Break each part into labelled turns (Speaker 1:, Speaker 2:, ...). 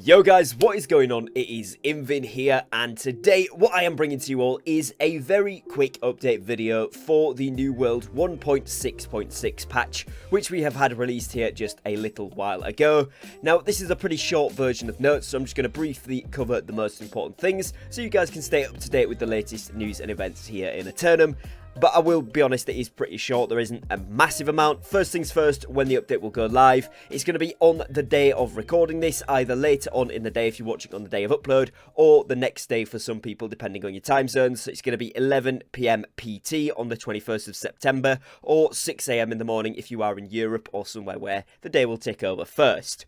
Speaker 1: Yo guys, what is going on? It is Invin here, and today what I am bringing to you all is a very quick update video for the New World 1.6.6 patch, which we have had released here just a little while ago. Now, this is a pretty short version of notes, so I'm just going to briefly cover the most important things, so you guys can stay up to date with the latest news and events here in Eternum. But I will be honest, it is pretty short. There isn't a massive amount. First things first, when the update will go live, it's going to be on the day of recording this, either later on in the day if you're watching on the day of upload, or the next day for some people, depending on your time zones. So it's going to be 11 PM PT on the 21st of September, or 6 AM in the morning if you are in Europe or somewhere where the day will tick over first.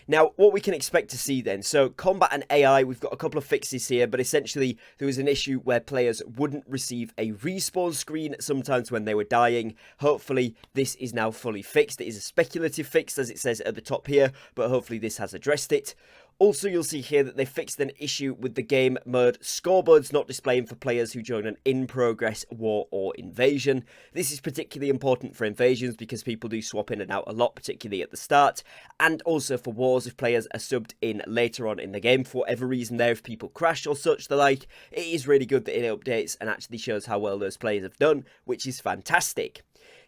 Speaker 1: Now, what we can expect to see then, so combat and AI, we've got a couple of fixes here, but essentially there was an issue where players wouldn't receive a respawn screen sometimes when they were dying. Hopefully this is now fully fixed. It is a speculative fix, as it says at the top here, but hopefully this has addressed it. Also, you'll see here that they fixed an issue with the game mode scoreboards not displaying for players who join an in-progress war or invasion. This is particularly important for invasions because people do swap in and out a lot, particularly at the start, and also for wars if players are subbed in later on in the game for whatever reason there, if people crash or such the like. It is really good that it updates and actually shows how well those players have done, which is fantastic.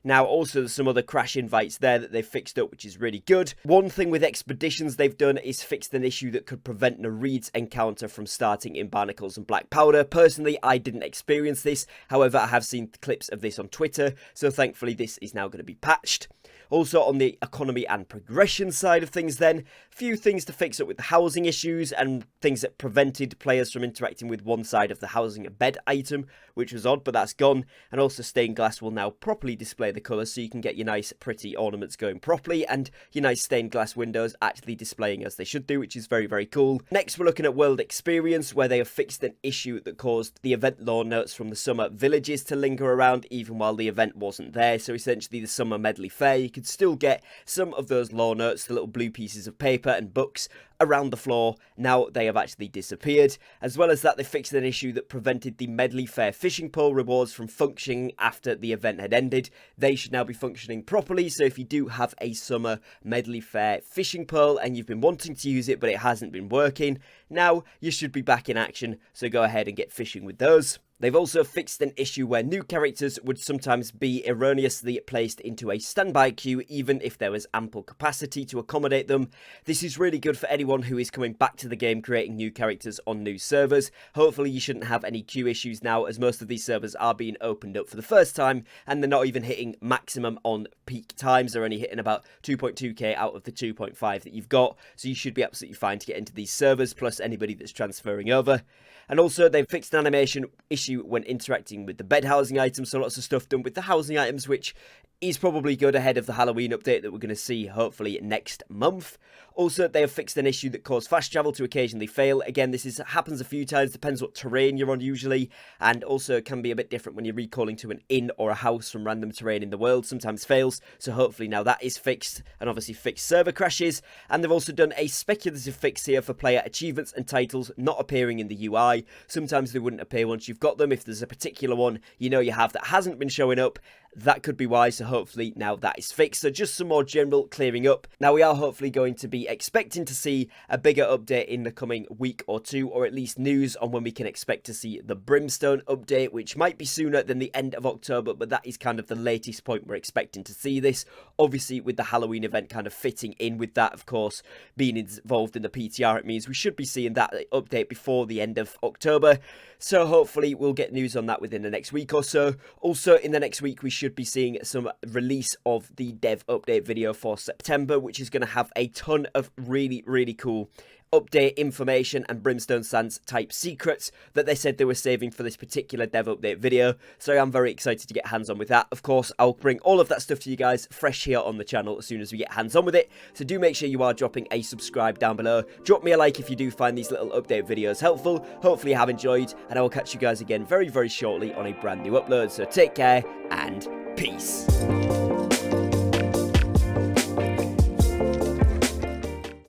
Speaker 1: Now, also, there's some other crash invites there that they've fixed up, which is really good. One thing with expeditions they've done is fixed an issue that could prevent Nareed's encounter from starting in Barnacles and Black Powder. Personally, I didn't experience this. However, I have seen clips of this on Twitter, so thankfully this is now going to be patched. Also, on the economy and progression side of things then, few things to fix up with the housing issues and things that prevented players from interacting with one side of the housing and bed item, which was odd, but that's gone. And also stained glass will now properly display the colours, so you can get your nice pretty ornaments going properly and your nice stained glass windows actually displaying as they should do, which is very, very cool. Next, we're looking at world experience, where they have fixed an issue that caused the event lore notes from the summer villages to linger around even while the event wasn't there. So essentially the summer medley fair, you could still get some of those lore notes, the little blue pieces of paper and books around the floor. Now they have actually disappeared. As well as that, they fixed an issue that prevented the medley fair fishing pole rewards from functioning after the event had ended. They should now be functioning properly, so if you do have a summer medley fair fishing pole and you've been wanting to use it but it hasn't been working, now you should be back in action, so go ahead and get fishing with those. They've also fixed an issue where new characters would sometimes be erroneously placed into a standby queue even if there was ample capacity to accommodate them. This is really good for anyone who is coming back to the game creating new characters on new servers. Hopefully you shouldn't have any queue issues now, as most of these servers are being opened up for the first time and they're not even hitting maximum on peak times. They're only hitting about 2.2k out of the 2.5 that you've got, so you should be absolutely fine to get into these servers, plus anybody that's transferring over. And also, they've fixed an animation issue when interacting with the bed housing items, so lots of stuff done with the housing items, which is probably good ahead of the Halloween update that we're going to see hopefully next month. Also, they have fixed an issue that caused fast travel to occasionally fail. Again, this happens a few times, depends what terrain you're on usually, and also can be a bit different when you're recalling to an inn or a house from random terrain in the world, sometimes fails, so hopefully now that is fixed, and obviously fixed server crashes. And they've also done a speculative fix here for player achievements and titles not appearing in the UI. Sometimes they wouldn't appear once you've got them. If there's a particular one you know you have that hasn't been showing up, that could be why, so hopefully now that is fixed. So just some more general clearing up. Now we are hopefully going to be expecting to see a bigger update in the coming week or two, or at least news on when we can expect to see the Brimstone update, which might be sooner than the end of October, but that is kind of the latest point we're expecting to see this. Obviously with the Halloween event kind of fitting in with that, of course, being involved in the PTR, it means we should be seeing that update before the end of October. So hopefully we'll get news on that within the next week or so. Also in the next week we should be seeing some release of the dev update video for September, which is going to have a ton of really, really cool update information and Brimstone Sands type secrets that they said they were saving for this particular dev update video. So I'm very excited to get hands on with that. Of course, I'll bring all of that stuff to you guys fresh here on the channel as soon as we get hands on with it. So do make sure you are dropping a subscribe down below. Drop me a like if you do find these little update videos helpful. Hopefully you have enjoyed, and I will catch you guys again very, very shortly on a brand new upload. So take care and peace.